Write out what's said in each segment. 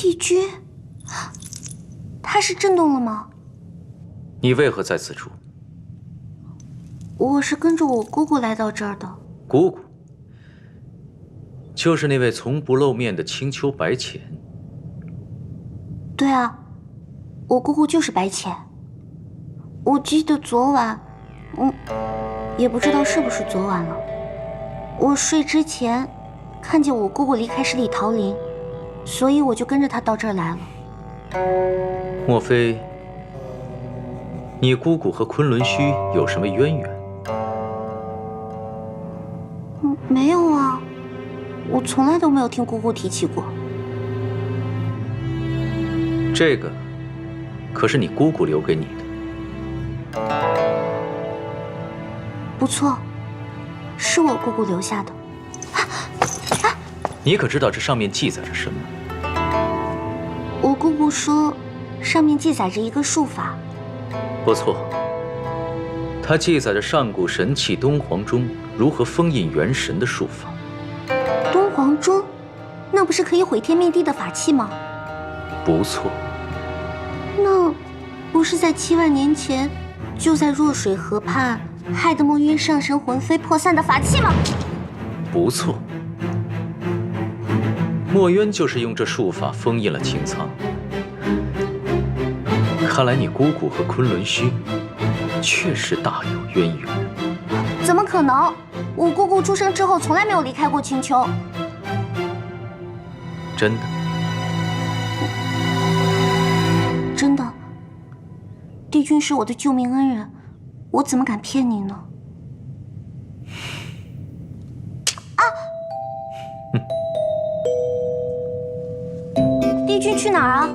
帝君，他是震动了吗？你为何在此处？我是跟着我姑姑来到这儿的。姑姑，就是那位从不露面的青丘白浅。对啊，我姑姑就是白浅。我记得昨晚，也不知道是不是昨晚了。我睡之前看见我姑姑离开十里桃林，所以我就跟着她到这儿来了。莫非你姑姑和昆仑虚有什么渊源？没有啊，我从来都没有听姑姑提起过。这个可是你姑姑留给你的。不错，是我姑姑留下的。你可知道这上面记载着什么？我姑姑说，上面记载着一个术法。不错，它记载着上古神器东皇钟如何封印元神的术法。东皇钟，那不是可以毁天灭地的法器吗？不错。那不是在7万年前就在弱水河畔害得墨渊上神魂飞魄散的法器吗？不错。墨渊就是用这术法封印了青苍。看来你姑姑和昆仑虚确实大有渊源。怎么可能？我姑姑出生之后从来没有离开过青丘。真的？真的。帝君是我的救命恩人，我怎么敢骗你呢？帝君去哪儿啊？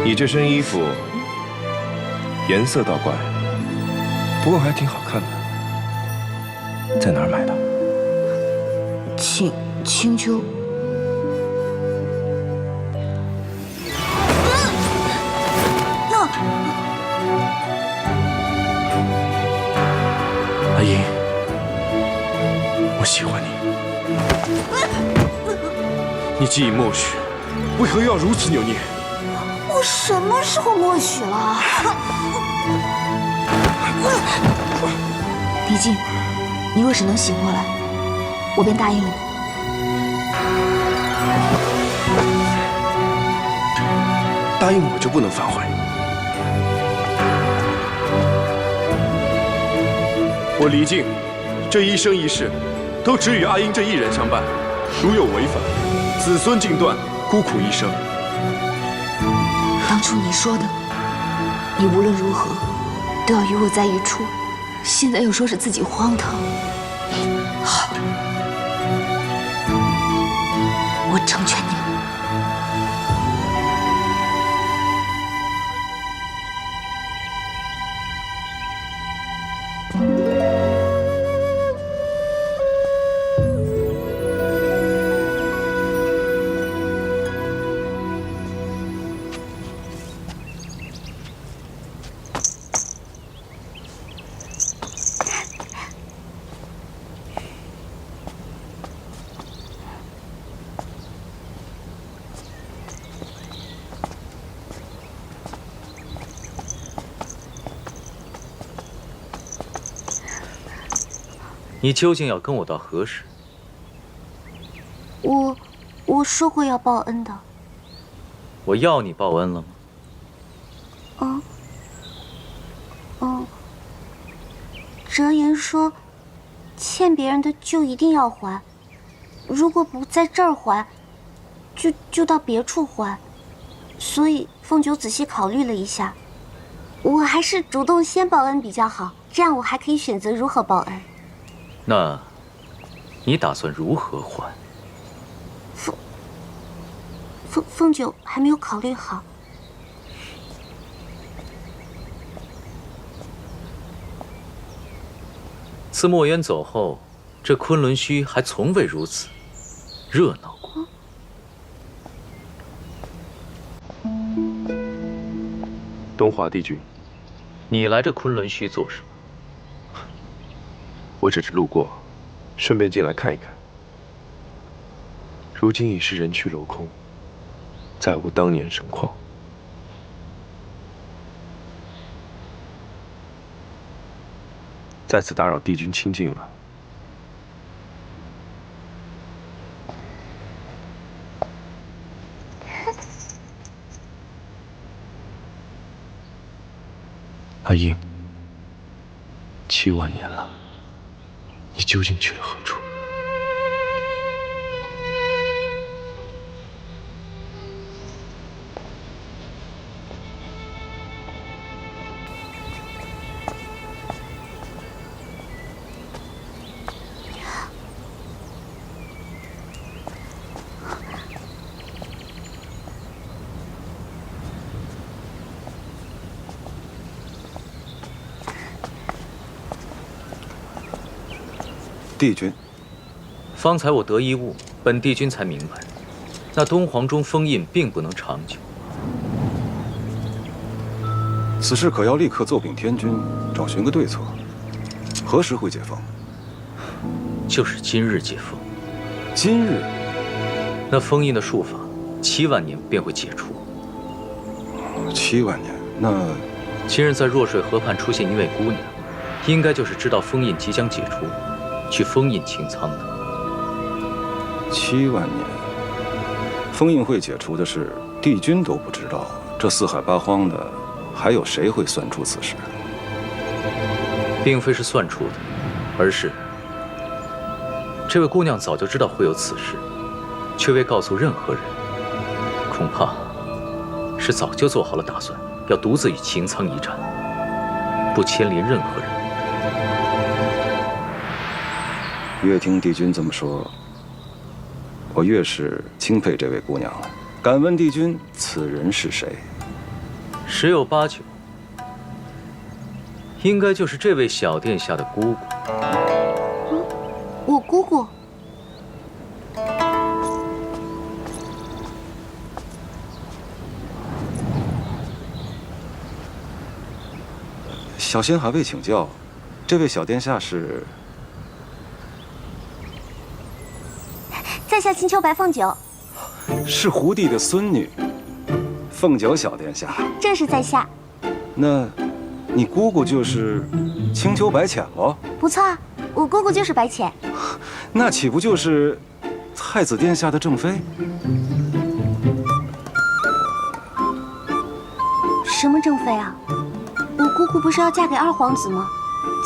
你这身衣服颜色倒怪，不过还挺好看的。在哪儿买的？青丘。阿英，我喜欢你。你既已默许，为何又要如此扭捏？我什么时候默许了？李靖，你若是能醒过来，我便答应你。答应我就不能反悔。我李靖，这一生一世，都只与阿英这一人相伴。如有违反，子孙尽断，孤苦一生。当初你说的，你无论如何都要与我在一处，现在又说是自己荒唐。好，我成全你们。你究竟要跟我到何时？我说过要报恩的。我要你报恩了吗？哲言说，欠别人的就一定要还，如果不在这儿还，就到别处还。所以凤九仔细考虑了一下，我还是主动先报恩比较好，这样我还可以选择如何报恩。那，你打算如何还？凤九还没有考虑好，自墨渊走后，这昆仑虚还从未如此热闹过。东华帝君，你来这昆仑虚做什么？我只是路过，顺便进来看一看。如今已是人去楼空，再无当年盛况。再次打扰帝君清静了。阿英，7万年了，你究竟去了何处？帝君，方才我得一悟，本帝君才明白，那东皇钟封印并不能长久。此事可要立刻奏禀天君，找寻个对策。何时会解封？就是今日解封。今日？那封印的术法，7万年便会解除。7万年？那今日在弱水河畔出现一位姑娘，应该就是知道封印即将解除，去封印擎苍的。7万年，封印会解除的事，帝君都不知道，这四海八荒的，还有谁会算出此事？并非是算出的，而是这位姑娘早就知道会有此事，却未告诉任何人，恐怕是早就做好了打算，要独自与擎苍一战，不牵连任何人。越听帝君这么说，我越是钦佩这位姑娘了。敢问帝君，此人是谁？10有8九，应该就是这位小殿下的姑姑。我姑姑。小仙还未请教，这位小殿下是？在下青丘白凤九。是胡帝的孙女，凤九小殿下。正是在下。那，你姑姑就是青丘白浅喽？不错啊，我姑姑就是白浅。那岂不就是太子殿下的正妃？什么正妃啊？我姑姑不是要嫁给二皇子吗？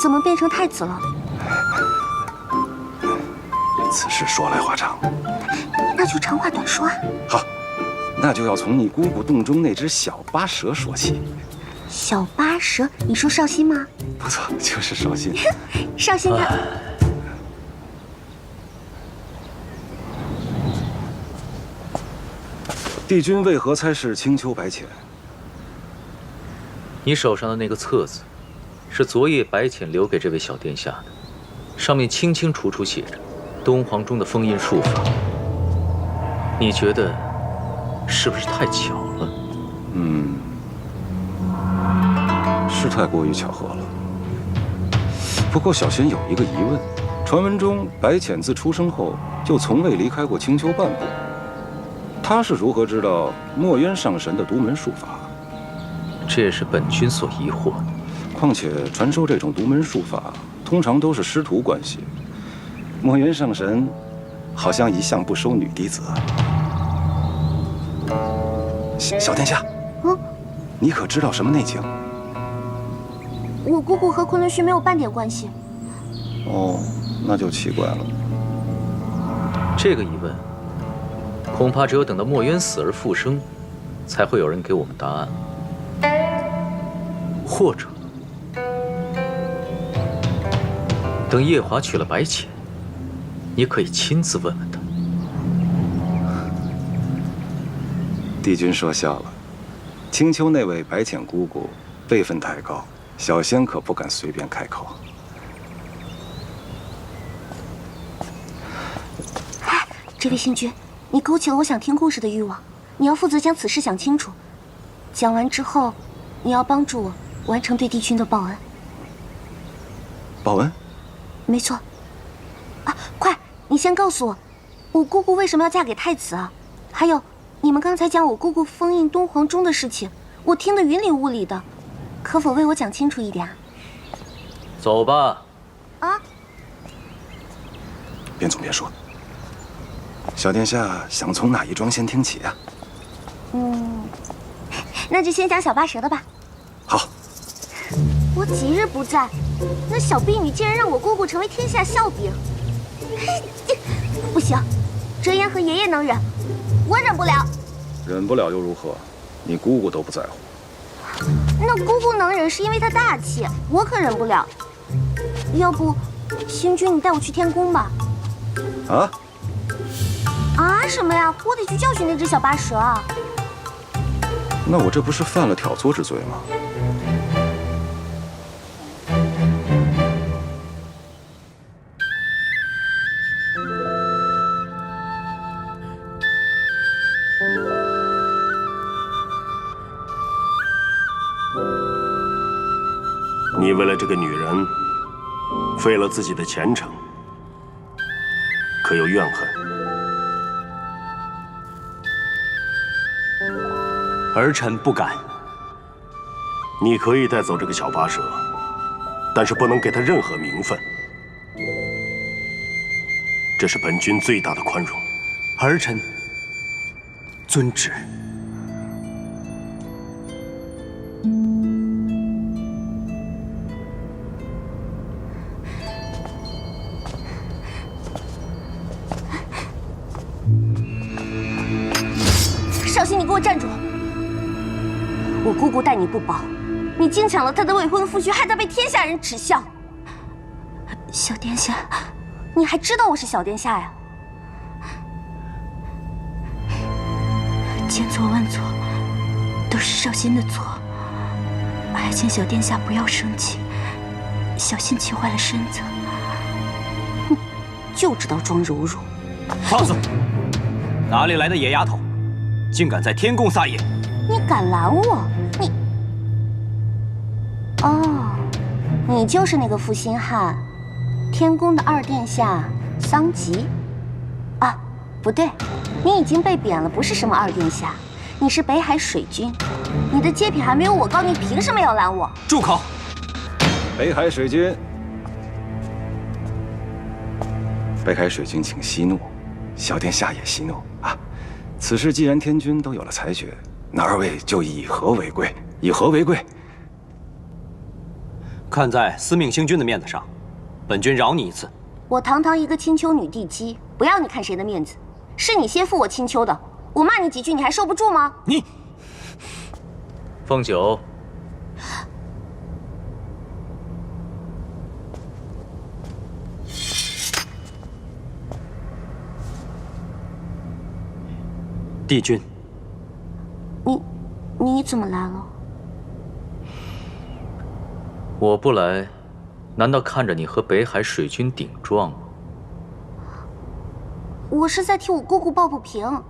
怎么变成太子了？此事说来话长。那就长话短说啊。好，那就要从你姑姑洞中那只小巴蛇说起。小巴蛇？你说绍兴吗？不错，就是绍兴。绍兴他……帝君为何猜是青丘白浅？你手上的那个册子，是昨夜白浅留给这位小殿下的，上面清清楚楚写着东皇钟的封印术法。你觉得是不是太巧了？是太过于巧合了。不过小仙有一个疑问：传闻中白浅自出生后就从未离开过青丘半步，他是如何知道墨渊上神的独门术法？这也是本君所疑惑的。况且传授这种独门术法，通常都是师徒关系。墨渊上神好像一向不收女弟子。小殿下，你可知道什么内情？我姑姑和昆仑虚没有半点关系。哦，那就奇怪了。这个疑问，恐怕只有等到墨渊死而复生，才会有人给我们答案。或者，等夜华娶了白浅，你可以亲自问问他。帝君说笑了，青丘那位白浅姑姑辈分太高，小仙可不敢随便开口。这位星君，你勾起了我想听故事的欲望，你要负责将此事讲清楚。讲完之后，你要帮助我完成对帝君的报恩。报恩？没错。啊，快，你先告诉我，我姑姑为什么要嫁给太子啊？还有，你们刚才讲我姑姑封印东皇钟的事情，我听得云里雾里的，可否为我讲清楚一点啊？走吧。啊？边走边说。小殿下想从哪一桩先听起啊？那就先讲小八蛇的吧。好。我几日不在，那小婢女竟然让我姑姑成为天下笑柄。不行，折颜和爷爷能忍，我忍不了。忍不了又如何？你姑姑都不在乎。那姑姑能忍是因为她大气，我可忍不了。要不，星君你带我去天宫吧。啊？啊什么呀？我得去教训那只小八蛇啊！那我这不是犯了挑唆之罪吗？你为了这个女人，废了自己的前程，可有怨恨？儿臣不敢。你可以带走这个小八蛇，但是不能给他任何名分。这是本君最大的宽容。儿臣遵旨。少卿，你给我站住！我姑姑待你不薄，你竟抢了她的未婚夫婿，害她被天下人耻笑。小殿下，你还知道我是小殿下呀？千错万错，都是少卿的错，还请小殿下不要生气，小心气坏了身子。哼，就知道装柔弱。放肆！哪里来的野丫头，竟敢在天宫撒野！你敢拦我？你……哦，你就是那个负心汉，天宫的二殿下桑吉。啊，不对，你已经被贬了，不是什么二殿下，你是北海水君。你的阶品还没有我高，你凭什么要拦我？住口！北海水君，北海水君，请息怒，小殿下也息怒啊。此事既然天君都有了裁决，那二位就以和为贵，以和为贵。看在司命星君的面子上，本君饶你一次。我堂堂一个青丘女帝姬，不要你看谁的面子，是你先负我青丘的，我骂你几句，你还受不住吗？你，凤九，帝君，你怎么来了？我不来，难道看着你和北海水君顶撞吗？我是在替我姑姑抱不平。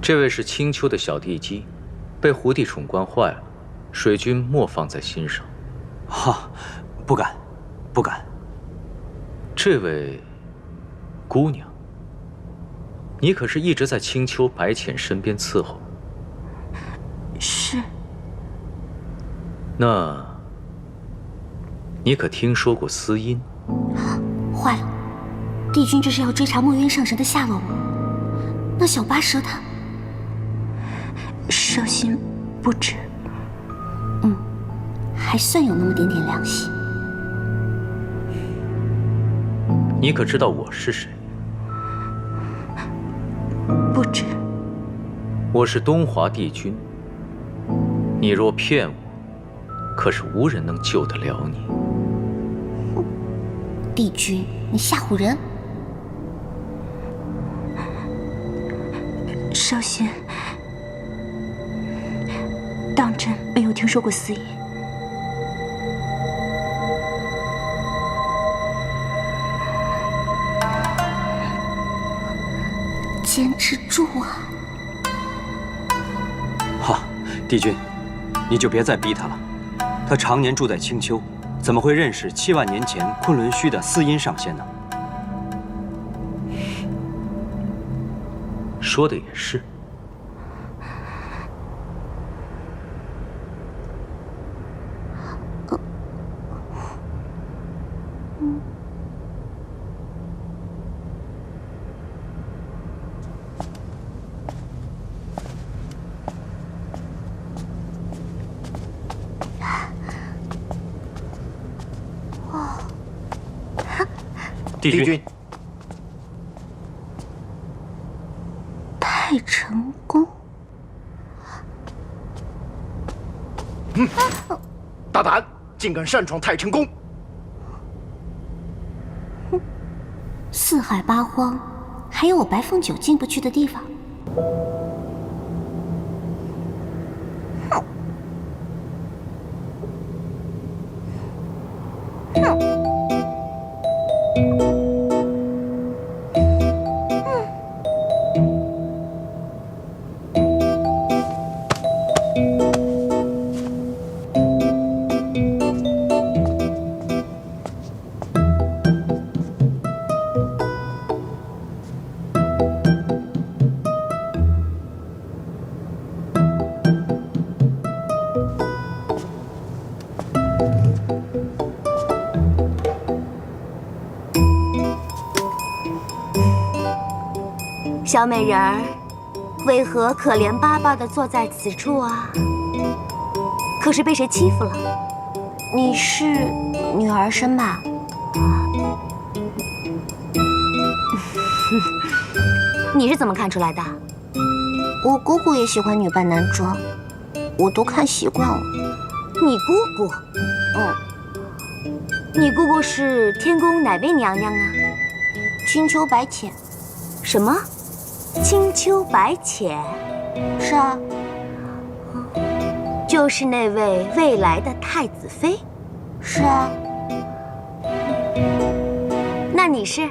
这位是青丘的小帝姬，被胡帝宠惯坏了，水君莫放在心上。哈，不敢，不敢。这位姑娘，你可是一直在青丘白浅身边伺候？是。那，你可听说过司音？坏了，帝君这是要追查墨渊上神的下落吗？那小八蛇他……少卿不知。还算有那么点点良心。你可知道我是谁？不知。我是东华帝君。你若骗我，可是无人能救得了你。帝君，你吓唬人！少卿，当真没有听说过司音。坚持住啊！哈，帝君，你就别再逼他了。他常年住在青丘，怎么会认识7万年前昆仑虚的司音上仙呢？说的也是。帝君，太晨宫。大胆，竟敢擅闯太晨宫！四海八荒，还有我白凤九进不去的地方。小美人儿，为何可怜巴巴地坐在此处啊？可是被谁欺负了？你是女儿身吧？你是怎么看出来的？我姑姑也喜欢女扮男装，我都看习惯了。你姑姑？你姑姑是天宫哪位娘娘啊？青丘白浅。什么？青丘白浅？是啊，就是那位未来的太子妃。是啊。那你是？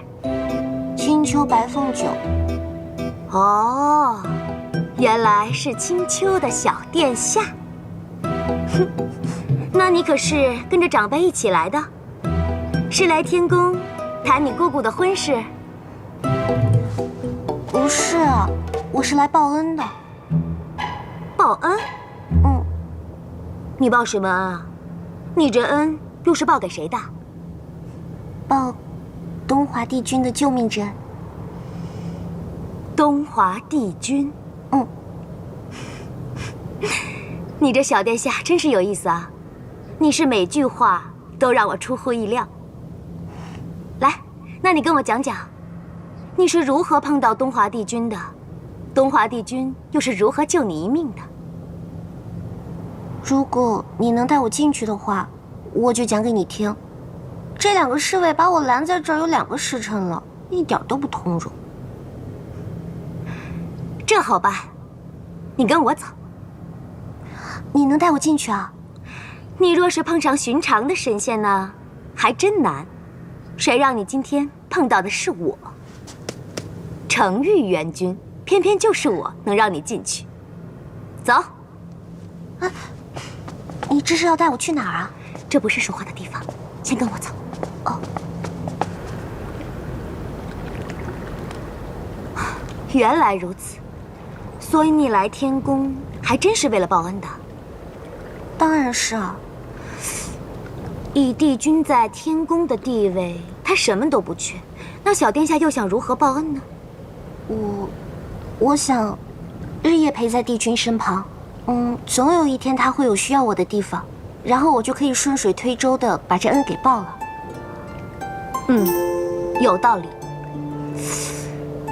青丘白凤九。哦，原来是青丘的小殿下。哼，那你可是跟着长辈一起来的？是来天宫谈你姑姑的婚事？不是啊，我是来报恩的。报恩？你报什么恩啊？你这恩又是报给谁的？报东华帝君的救命之恩。东华帝君？你这小殿下真是有意思啊！你是每句话都让我出乎意料。来，那你跟我讲讲。你是如何碰到东华帝君的？东华帝君又是如何救你一命的？如果你能带我进去的话，我就讲给你听。这2个侍卫把我拦在这儿有2个时辰了，一点都不通融。这好办，你跟我走。你能带我进去啊？你若是碰上寻常的神仙呢，还真难。谁让你今天碰到的是我？程昱元君，偏偏就是我能让你进去。走。啊，你这是要带我去哪儿啊？这不是说话的地方，先跟我走。哦。原来如此，所以你来天宫还真是为了报恩的。当然是啊。以帝君在天宫的地位，他什么都不缺，那小殿下又想如何报恩呢？我想日夜陪在帝君身旁，总有一天他会有需要我的地方，然后我就可以顺水推舟的把这恩给报了。有道理。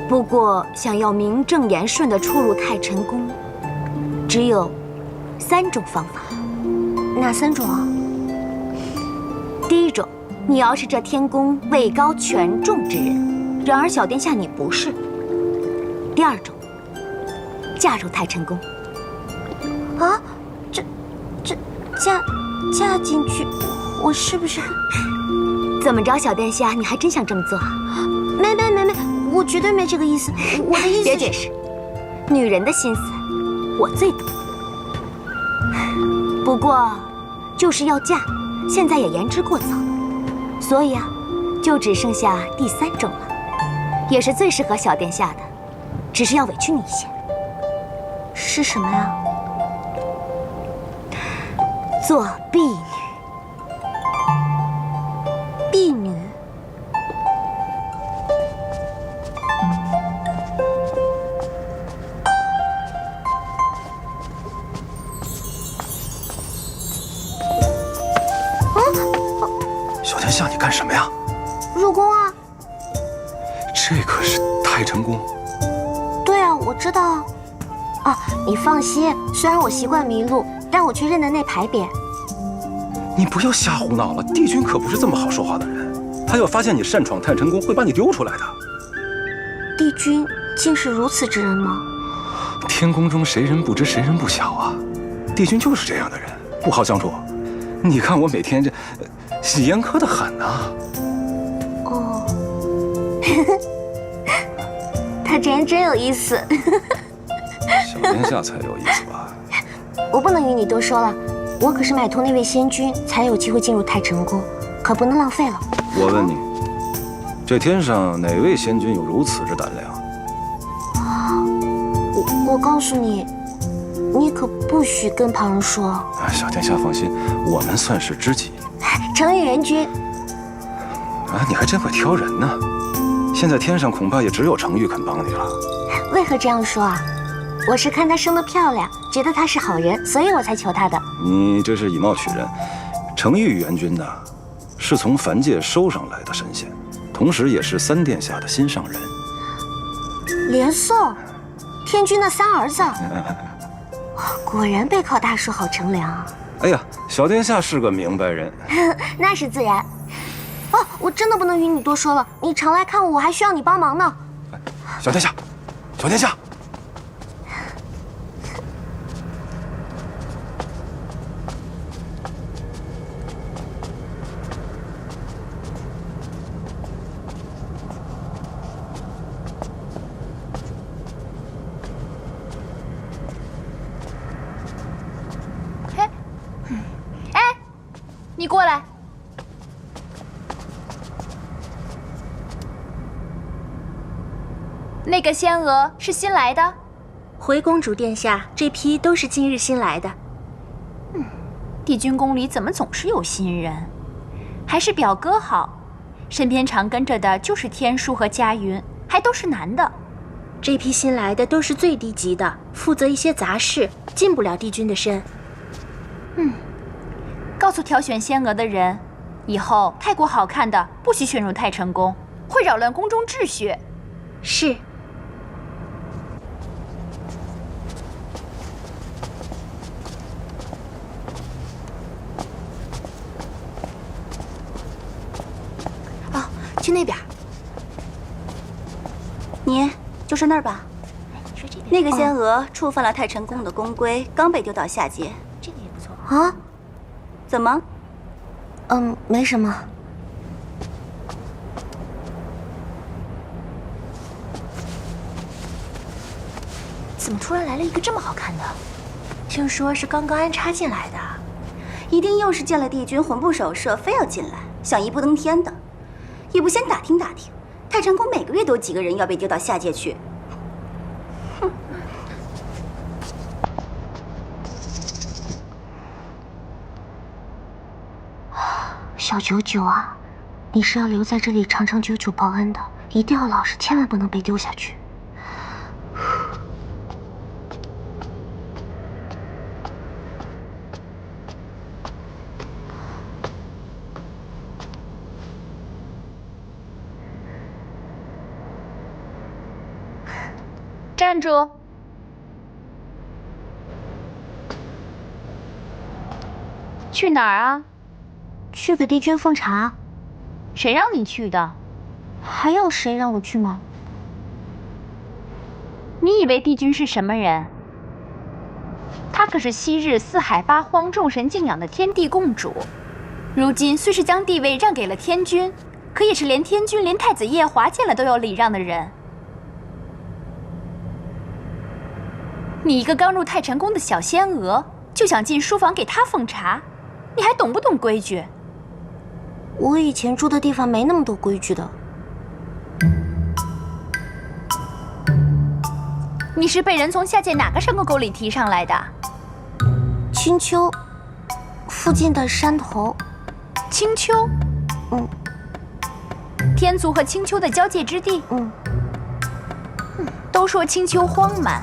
不过想要名正言顺的出入太晨宫，只有3种方法。哪3种啊？第一种，你要是这天宫位高权重之人，然而小殿下你不是。第二种，嫁入太晨宫。啊，嫁进去，我是不是？怎么着，小殿下，你还真想这么做啊？没，我绝对没这个意思。我的意思……别解释，女人的心思我最懂。不过，就是要嫁，现在也言之过早，所以啊，就只剩下第3种了，也是最适合小殿下的，只是要委屈你一些。是什么呀？做婢女。婢女。小殿下，你干什么呀？入宫啊！这可是太晨宫。对啊，我知道啊。啊，你放心，虽然我习惯迷路，但我却认得那牌匾。你不要瞎胡闹了，帝君可不是这么好说话的人，他要发现你擅闯太晨宫，会把你丢出来的。帝君竟是如此之人吗？天宫中谁人不知谁人不晓啊，帝君就是这样的人，不好相处。你看我每天严苛的很啊。哦，他这人真有意思。小殿下才有意思吧？我不能与你多说了，我可是买通那位仙君，才有机会进入太晨宫，可不能浪费了。我问你，这天上哪位仙君有如此之胆量？我告诉你，你可不许跟旁人说。小殿下放心，我们算是知己。程昱人君。啊，你还真会挑人呢。现在天上恐怕也只有程昱肯帮你了。为何这样说啊？我是看她生得漂亮，觉得她是好人，所以我才求她的。你这是以貌取人。程昱元君呢，是从凡界收上来的神仙，同时也是3殿下的心上人。连宋，天君的3儿子。果然背靠大树好乘凉啊！哎呀，小殿下是个明白人。那是自然。哦，我真的不能与你多说了，你常来看我，我还需要你帮忙呢。小殿下，小殿下。你过来。那个仙娥是新来的？回公主殿下，这批都是今日新来的。帝君宫里怎么总是有新人？还是表哥好，身边常跟着的就是天舒和佳云，还都是男的。这批新来的都是最低级的，负责一些杂事，进不了帝君的身。告诉挑选仙娥的人，以后太过好看的不许选入太晨宫，会扰乱宫中秩序。是。哦，去那边。你就是那儿吧？那个仙娥触犯了太晨宫的宫规，刚被丢到下界。这个也不错啊。怎么？没什么。怎么突然来了一个这么好看的？听说是刚刚安插进来的。一定又是见了帝君魂不守舍，非要进来，想一步登天的，也不先打听打听。太晨宫每个月都几个人要被丢到下界去。哼。小九九啊，你是要留在这里长长久久报恩的，一定要老实，千万不能被丢下去。站住！去哪儿啊？去给帝君奉茶。谁让你去的？还有谁让我去吗？你以为帝君是什么人？她可是昔日四海八荒众神敬仰的天地共主，如今虽是将地位让给了天君，可也是连天君连太子夜华见了都要礼让的人。你一个刚入太晨宫的小仙娥，就想进书房给他奉茶，你还懂不懂规矩？我以前住的地方没那么多规矩的。你是被人从下界哪个山沟沟里提上来的？青丘附近的山头。青丘？嗯。天族和青丘的交界之地？嗯。都说青丘荒蛮，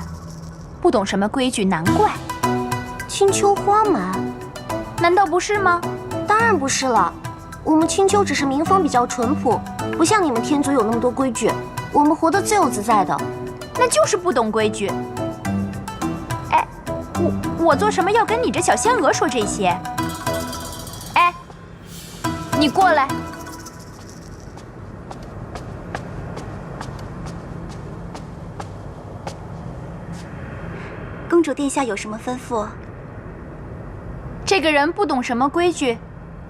不懂什么规矩，难怪。青丘荒蛮？难道不是吗？当然不是了，我们青丘只是民风比较淳朴，不像你们天族有那么多规矩，我们活得自由自在的。那就是不懂规矩。哎，我做什么要跟你这小仙娥说这些？哎，你过来。公主殿下有什么吩咐？这个人不懂什么规矩，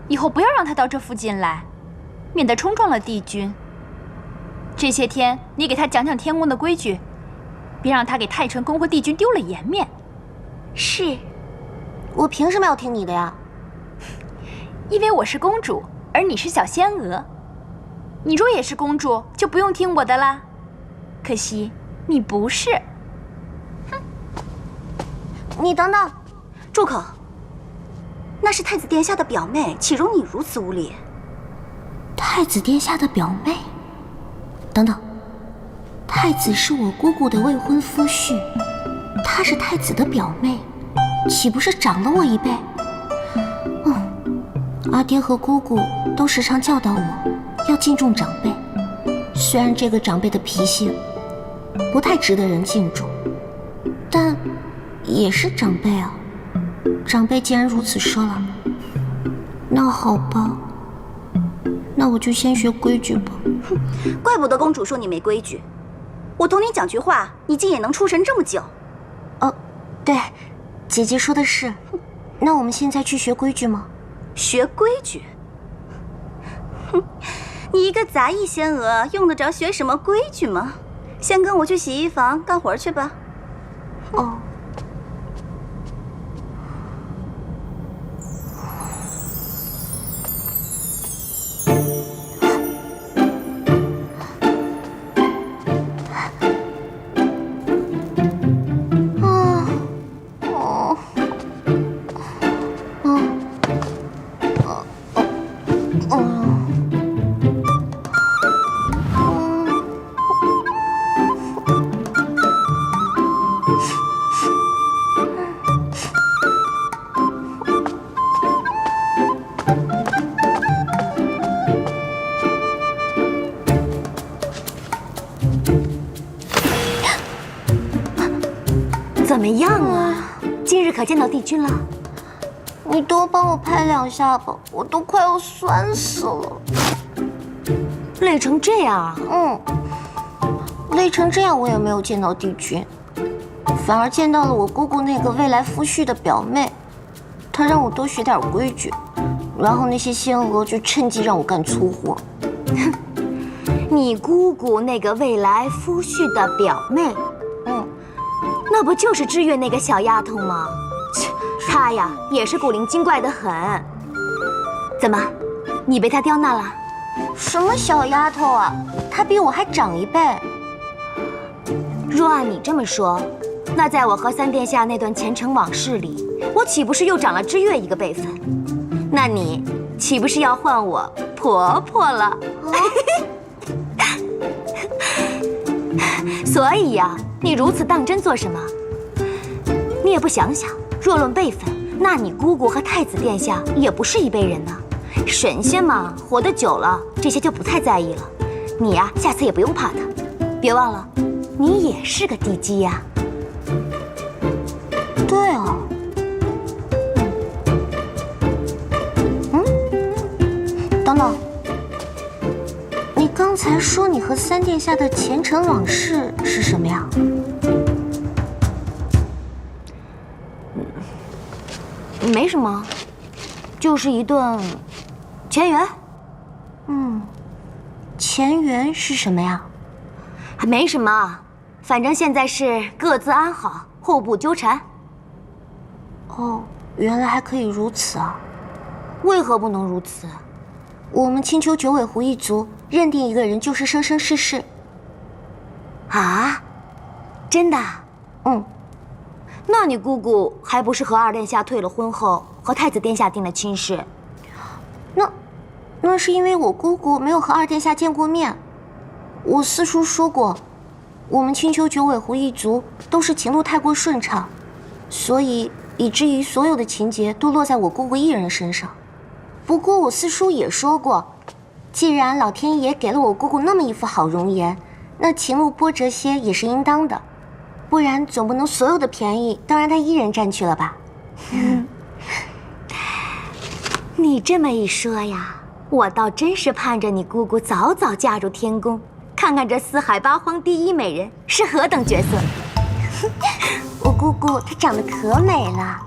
以后不要让他到这附近来，免得冲撞了帝君。这些天你给他讲讲天宫的规矩，别让他给太晨宫和帝君丢了颜面。是，我凭什么要听你的呀？因为我是公主，而你是小仙娥。你若也是公主，就不用听我的啦。可惜你不是。你等等，住口！那是太子殿下的表妹，岂容你如此无礼？太子殿下的表妹？等等，太子是我姑姑的未婚夫婿，她是太子的表妹，岂不是长了我一辈？阿爹和姑姑都时常教导我要敬重长辈，虽然这个长辈的脾性不太值得人敬重，但也是长辈啊。长辈既然如此说了，那好吧，那我就先学规矩吧。怪不得公主说你没规矩，我同你讲句话，你竟也能出神这么久。哦，对，姐姐说的是。那我们现在去学规矩吗？学规矩？哼，你一个杂役仙娥，用得着学什么规矩吗？先跟我去洗衣房干活去吧。哦。怎么样啊？今日可见到帝君了？你多帮我拍2下吧，我都快要酸死了。累成这样啊？累成这样我也没有见到帝君，反而见到了我姑姑那个未来夫婿的表妹。她让我多学点规矩，然后那些仙娥就趁机让我干粗活。你姑姑那个未来夫婿的表妹？那不就是知月那个小丫头吗？她呀也是古灵精怪的很。怎么，你被她刁难了？什么小丫头啊？她比我还长一辈。若按你这么说，那在我和三殿下那段前尘往事里，我岂不是又长了知月一个辈分？那你岂不是要换我婆婆了？所以呀，你如此当真做什么？你也不想想，若论辈分，那你姑姑和太子殿下也不是一辈人呢。神仙嘛，活得久了，这些就不太在意了。你呀，下次也不用怕他。别忘了，你也是个帝姬呀。对啊。等等，你刚才说你和三殿下的前尘往事是什么呀？没什么，就是一顿前缘。前缘是什么呀？没什么，反正现在是各自安好，互不纠缠。哦，原来还可以如此啊！为何不能如此？我们青丘九尾狐一族认定一个人就是生生世世。啊？真的？嗯。那你姑姑还不是和二殿下退了婚后和太子殿下定了亲事？那是因为我姑姑没有和二殿下见过面。我四叔说过，我们青丘九尾狐一族都是情路太过顺畅，所以以至于所有的情节都落在我姑姑一人身上。不过我四叔也说过，既然老天爷给了我姑姑那么一副好容颜，那情路波折些也是应当的，不然总不能所有的便宜都让她一人占去了吧。你这么一说呀，我倒真是盼着你姑姑早早嫁入天宫，看看这四海八荒第一美人是何等角色。我姑姑她长得可美了。